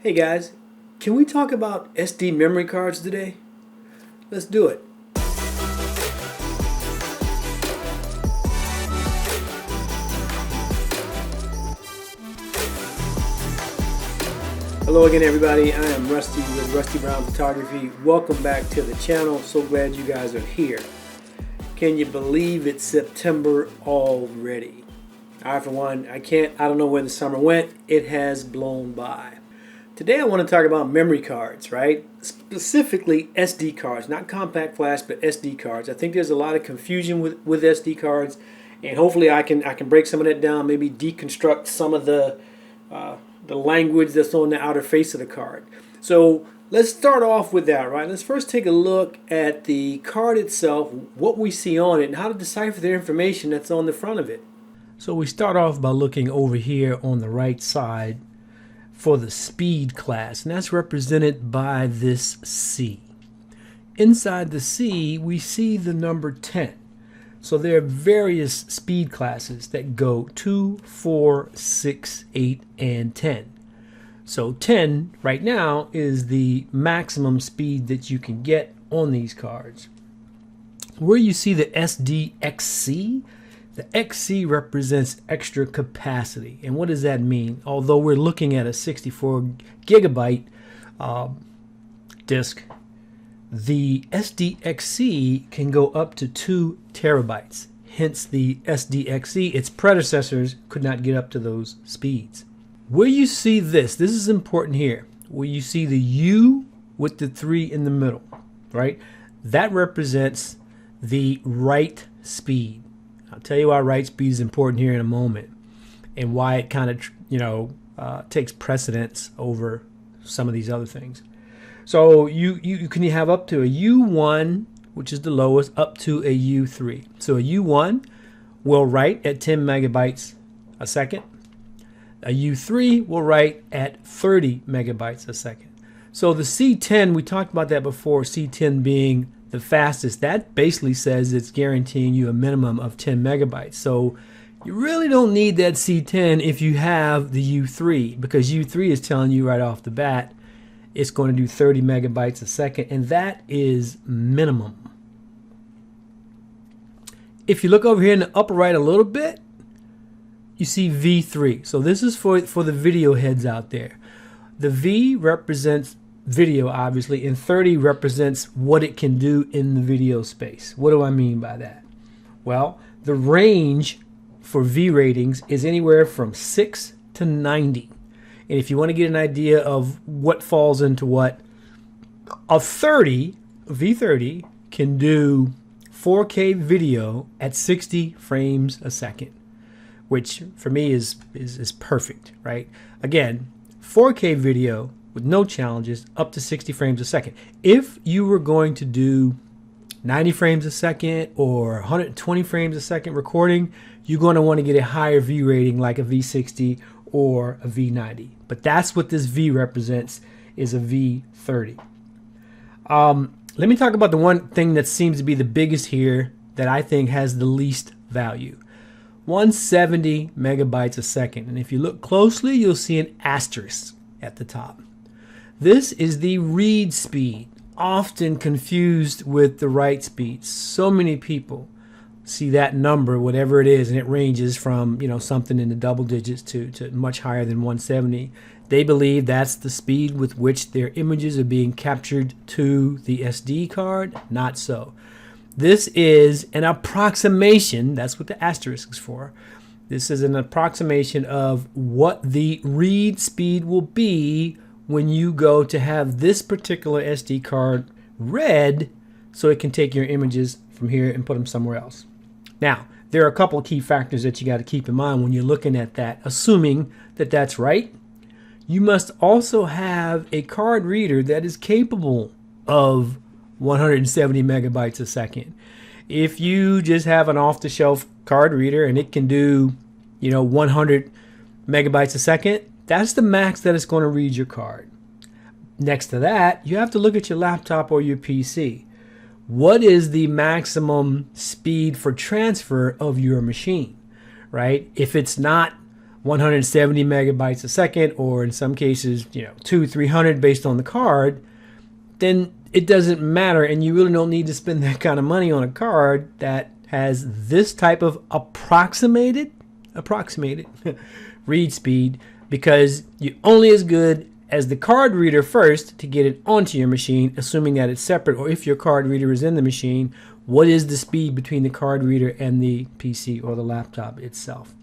Hey guys, can we talk about SD memory cards today? Let's do it. Hello again everybody, I am Rusty with Rusty Brown Photography. Welcome back to the channel. So glad you guys are here. Can you believe it's September already? I for one, I don't know where the summer went. It has blown by. Today I want to talk about memory cards, right? Specifically SD cards, not compact flash, but SD cards. I think there's a lot of confusion with SD cards, and hopefully I can break some of that down, maybe deconstruct some of the language that's on the outer face of the card. So let's start off with that, right? Let's first take a look at the card itself, what we see on it, and how to decipher the information that's on the front of it. So we start off by looking over here on the right side for the speed class, and that's represented by this C. Inside the C, we see the number 10. So there are various speed classes that go 2, 4, 6, 8, and 10. So 10 right now is the maximum speed that you can get on these cards. Where you see the SDXC, the XC represents extra capacity. And what does that mean? Although we're looking at a 64 gigabyte disk, the SDXC can go up to 2 terabytes. Hence the SDXC, its predecessors could not get up to those speeds. Where you see this is important here, where you see the U with the 3 in the middle, right? That represents the write speed. I'll tell you why write speed is important here in a moment, and why it kind of takes precedence over some of these other things. So you can have up to a U1, which is the lowest, up to a U3. So a U1 will write at 10 megabytes a second. A U3 will write at 30 megabytes a second. So the C10, we talked about that before, C10 being the fastest. That basically says it's guaranteeing you a minimum of 10 megabytes. So you really don't need that C10 if you have the U3, because U3 is telling you right off the bat it's going to do 30 megabytes a second, and that is minimum. If you look over here in the upper right a little bit, you see V3. So this is for the video heads out there. The V represents video, obviously, and 30 represents what it can do in the video space. What do I mean by that? Well, the range for V ratings is anywhere from 6 to 90. And if you want to get an idea of what falls into what, a V30 can do 4K video at 60 frames a second, which for me is perfect, right? Again, 4K video with no challenges up to 60 frames a second. If you were going to do 90 frames a second or 120 frames a second recording, you're going to want to get a higher V rating like a V60 or a V90. But that's what this V represents, is a V30. Let me talk about the one thing that seems to be the biggest here that I think has the least value. 170 megabytes a second. And if you look closely, you'll see an asterisk at the top. This is the read speed, often confused with the write speed. So many people see that number, whatever it is, and it ranges from something in the double digits to much higher than 170. They believe that's the speed with which their images are being captured to the SD card. Not so. This is an approximation. That's what the asterisk is for. This is an approximation of what the read speed will be when you go to have this particular SD card read, so it can take your images from here and put them somewhere else. Now, there are a couple of key factors that you got to keep in mind when you're looking at that, assuming that that's right. You must also have a card reader that is capable of 170 megabytes a second. If you just have an off-the-shelf card reader and it can do 100 megabytes a second, that's the max that it's going to read your card. Next to that, you have to look at your laptop or your PC. What is the maximum speed for transfer of your machine, right? If it's not 170 megabytes a second, or in some cases, 200-300 based on the card, then it doesn't matter, and you really don't need to spend that kind of money on a card that has this type of approximated read speed, because you're only as good as the card reader first to get it onto your machine, assuming that it's separate, or if your card reader is in the machine, what is the speed between the card reader and the PC or the laptop itself.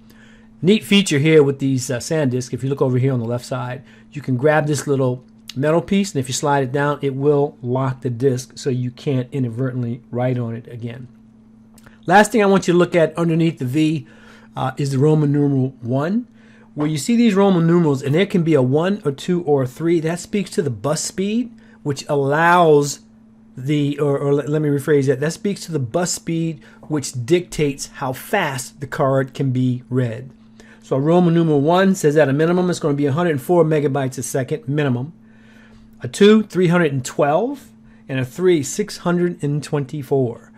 Neat feature here with these SanDisk. If you look over here on the left side, you can grab this little metal piece, and if you slide it down, it will lock the disk so you can't inadvertently write on it again. Last thing I want you to look at underneath the V is the Roman numeral 1. Where you see these Roman numerals, and there can be a 1, or 2, or 3, that speaks to the bus speed, which allows the, or let me rephrase that, that speaks to the bus speed, which dictates how fast the card can be read. So Roman numeral 1 says at a minimum it's going to be 104 megabytes a second minimum. A 2, 312, and a 3, 624.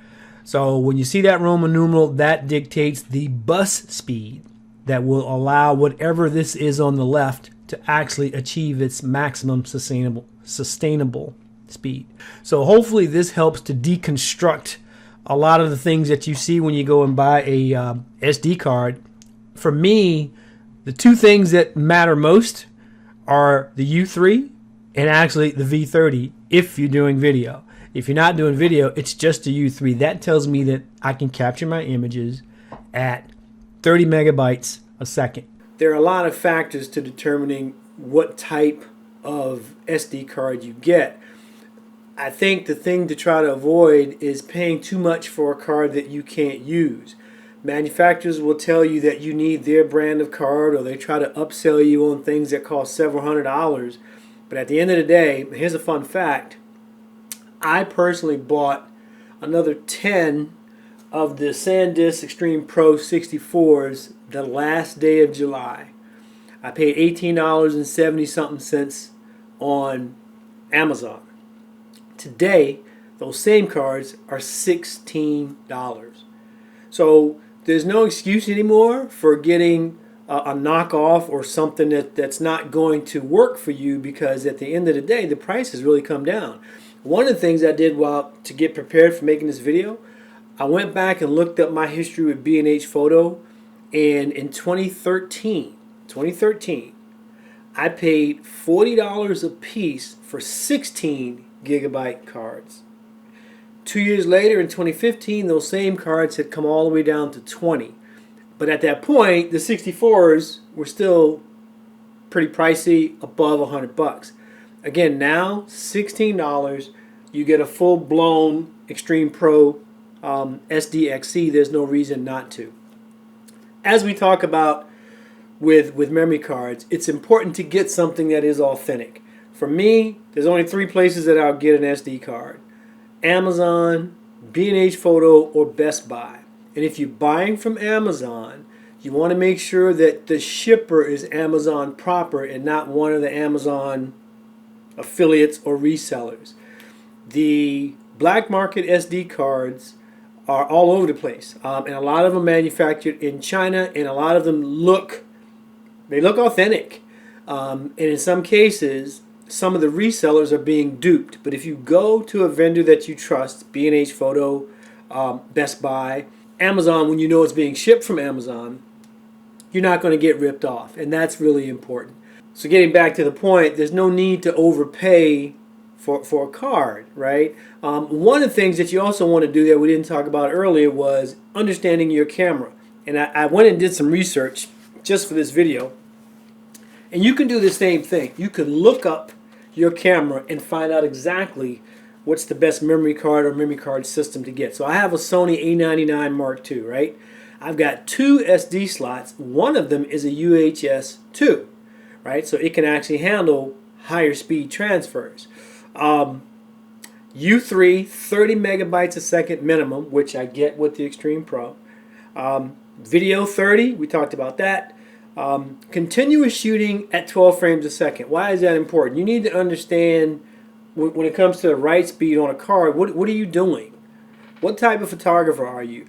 So when you see that Roman numeral, that dictates the bus speed that will allow whatever this is on the left to actually achieve its maximum sustainable speed. So hopefully this helps to deconstruct a lot of the things that you see when you go and buy a SD card. For me, the two things that matter most are the U3 and actually the V30 if you're doing video. If you're not doing video, it's just a U3. That tells me that I can capture my images at 30 megabytes a second. There are a lot of factors to determining what type of SD card you get. I think the thing to try to avoid is paying too much for a card that you can't use. Manufacturers will tell you that you need their brand of card, or they try to upsell you on things that cost several $100s. But at the end of the day, here's a fun fact. I personally bought another 10 of the SanDisk Extreme Pro 64s the last day of July. I paid $18.70 something on Amazon. Today, those same cards are $16. So there's no excuse anymore for getting a knockoff or something that's not going to work for you, because at the end of the day, the price has really come down. One of the things I did to get prepared for making this video, I went back and looked up my history with B&H Photo, and in 2013, I paid $40 a piece for 16 gigabyte cards. 2 years later, in 2015, those same cards had come all the way down to 20. But at that point, the 64s were still pretty pricey, above $100. Again, now $16, you get a full-blown Extreme Pro SDXC. There's no reason not to. As we talk about with memory cards, it's important to get something that is authentic. For me, there's only 3 places that I'll get an SD card: Amazon, B&H Photo, or Best Buy. And if you're buying from Amazon, you want to make sure that the shipper is Amazon proper and not one of the Amazon affiliates or resellers. The black market SD cards are all over the place, and a lot of them manufactured in China, and a lot of them look authentic, and in some cases some of the resellers are being duped. But if you go to a vendor that you trust, B&H Photo, Best Buy, Amazon, when you know it's being shipped from Amazon, you're not going to get ripped off, and that's really important. So getting back to the point, there's no need to overpay for a card, right? One of the things that you also want to do that we didn't talk about earlier was understanding your camera. And I went and did some research just for this video. And you can do the same thing. You can look up your camera and find out exactly what's the best memory card or memory card system to get. So I have a Sony A99 Mark II, right? I've got 2 SD slots. One of them is a UHS 2, right? So it can actually handle higher speed transfers. U3, 30 megabytes a second minimum, which I get with the Extreme Pro. Video 30, we talked about that. Continuous shooting at 12 frames a second. Why is that important? You need to understand when it comes to the write speed on a card, what are you doing? What type of photographer are you?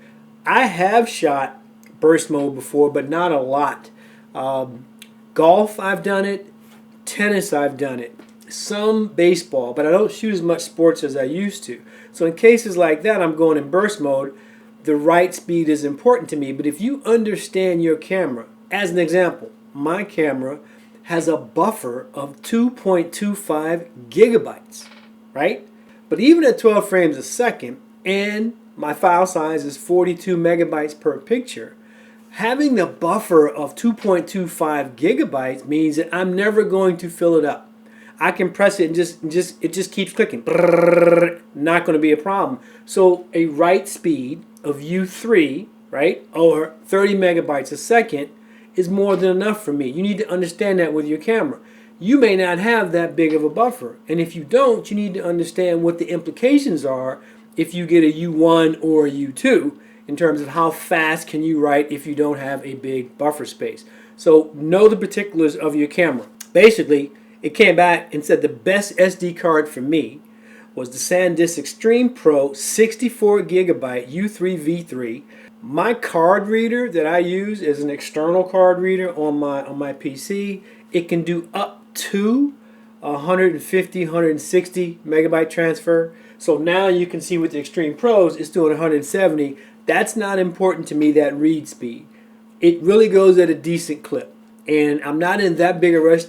I have shot burst mode before, but not a lot. Golf, I've done it. Tennis, I've done it. Some baseball, but I don't shoot as much sports as I used to. So in cases like that, I'm going in burst mode. The right speed is important to me, but if you understand your camera, as an example, my camera has a buffer of 2.25 gigabytes, right? But even at 12 frames a second, and my file size is 42 megabytes per picture, having the buffer of 2.25 gigabytes means that I'm never going to fill it up. I can press it and it just keeps clicking. Not going to be a problem. So a write speed of U3, right, or 30 megabytes a second is more than enough for me. You need to understand that with your camera. You may not have that big of a buffer, and if you don't, you need to understand what the implications are if you get a U1 or a U2 in terms of how fast can you write if you don't have a big buffer space. So know the particulars of your camera. Basically, it came back and said the best SD card for me was the SanDisk Extreme Pro 64 gigabyte U3 V3. My card reader that I use is an external card reader on my PC. It can do up to 150, 160 megabyte transfer. So now you can see with the Extreme Pros, it's doing 170. That's not important to me, that read speed. It really goes at a decent clip, and I'm not in that big a rush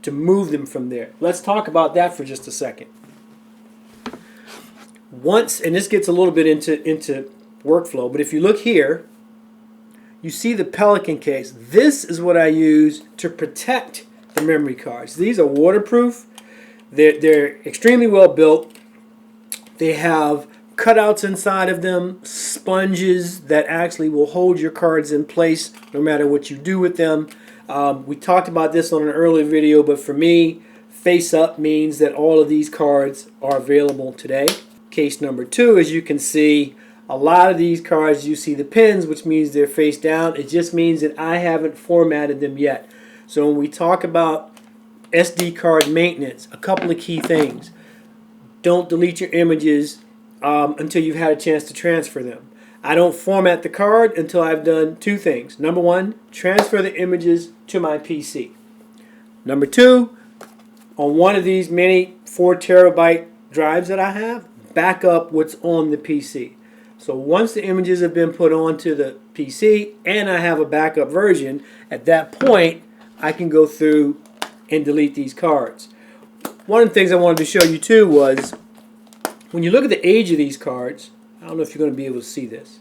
to move them from there. Let's talk about that for just a second. Once, and this gets a little bit into workflow, but if you look here, you see the Pelican case. This is what I use to protect the memory cards. These are waterproof. They're extremely well built. They have cutouts inside of them, sponges that actually will hold your cards in place no matter what you do with them. We talked about this on an earlier video, but for me, face up means that all of these cards are available today. Case number 2, as you can see, a lot of these cards you see the pins, which means they're face down. It just means that I haven't formatted them yet. So when we talk about SD card maintenance, a couple of key things. Don't delete your images until you've had a chance to transfer them. I don't format the card until I've done 2 things. Number 1, transfer the images to my PC. Number 2, on one of these many 4 terabyte drives that I have, back up what's on the PC. So once the images have been put onto the PC and I have a backup version, at that point I can go through and delete these cards. One of the things I wanted to show you too was when you look at the age of these cards, I don't know if you're going to be able to see this,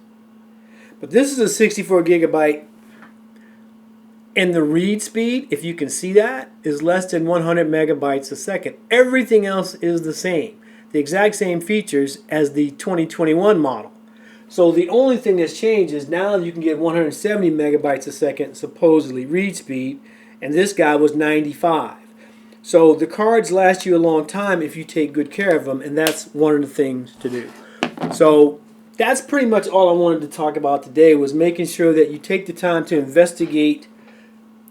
but this is a 64 gigabyte, and the read speed, if you can see that, is less than 100 megabytes a second. Everything else is the same, the exact same features as the 2021 model. So the only thing that's changed is now you can get 170 megabytes a second supposedly read speed, and this guy was 95. So the cards last you a long time if you take good care of them, and that's one of the things to do. So that's pretty much all I wanted to talk about today, was making sure that you take the time to investigate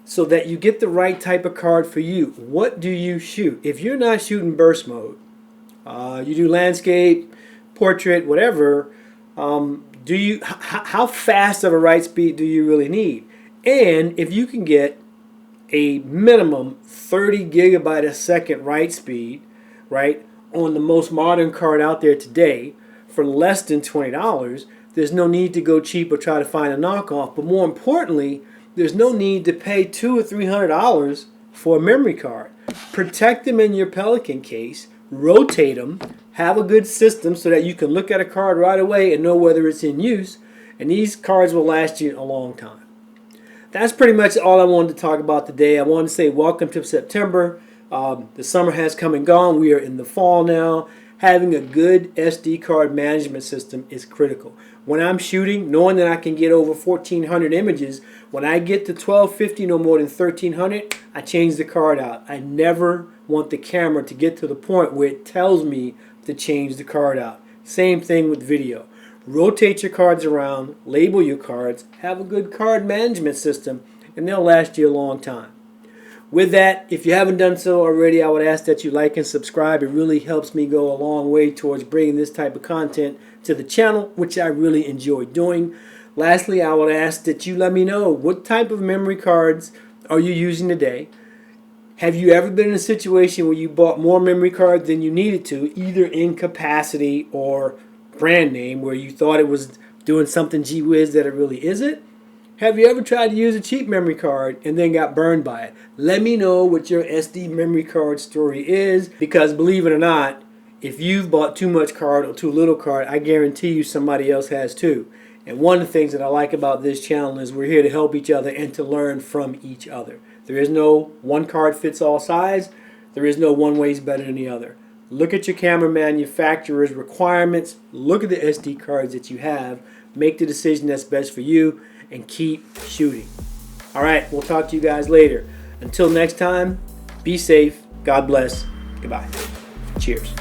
so that you get the right type of card for you. What do you shoot? If you're not shooting burst mode, you do landscape, portrait, whatever, how fast of a write speed do you really need? And if you can get a minimum 30 gigabyte a second write speed, right, on the most modern card out there today for less than $20, there's no need to go cheap or try to find a knockoff. But more importantly, there's no need to pay $200 or $300 for a memory card. Protect them in your Pelican case, rotate them, have a good system so that you can look at a card right away and know whether it's in use, and these cards will last you a long time. That's pretty much all I wanted to talk about today. I wanted to say welcome to September. The summer has come and gone. We are in the fall now. Having a good SD card management system is critical. When I'm shooting, knowing that I can get over 1,400 images, when I get to 1,250, no more than 1,300, I change the card out. I never want the camera to get to the point where it tells me to change the card out. Same thing with video. Rotate your cards around, label your cards, have a good card management system, and they'll last you a long time. With that, if you haven't done so already, I would ask that you like and subscribe. It really helps me go a long way towards bringing this type of content to the channel, which I really enjoy doing. Lastly, I would ask that you let me know what type of memory cards are you using today? Have you ever been in a situation where you bought more memory cards than you needed to, either in capacity or brand name, where you thought it was doing something gee whiz that it really isn't? Have you ever tried to use a cheap memory card and then got burned by it? Let me know what your SD memory card story is, because believe it or not, if you've bought too much card or too little card, I guarantee you somebody else has too. And one of the things that I like about this channel is we're here to help each other and to learn from each other. There is no one card fits all size. There is no one way is better than the other. Look at your camera manufacturer's requirements. Look at the SD cards that you have. Make the decision that's best for you and keep shooting. All right, we'll talk to you guys later. Until next time, be safe. God bless. Goodbye. Cheers.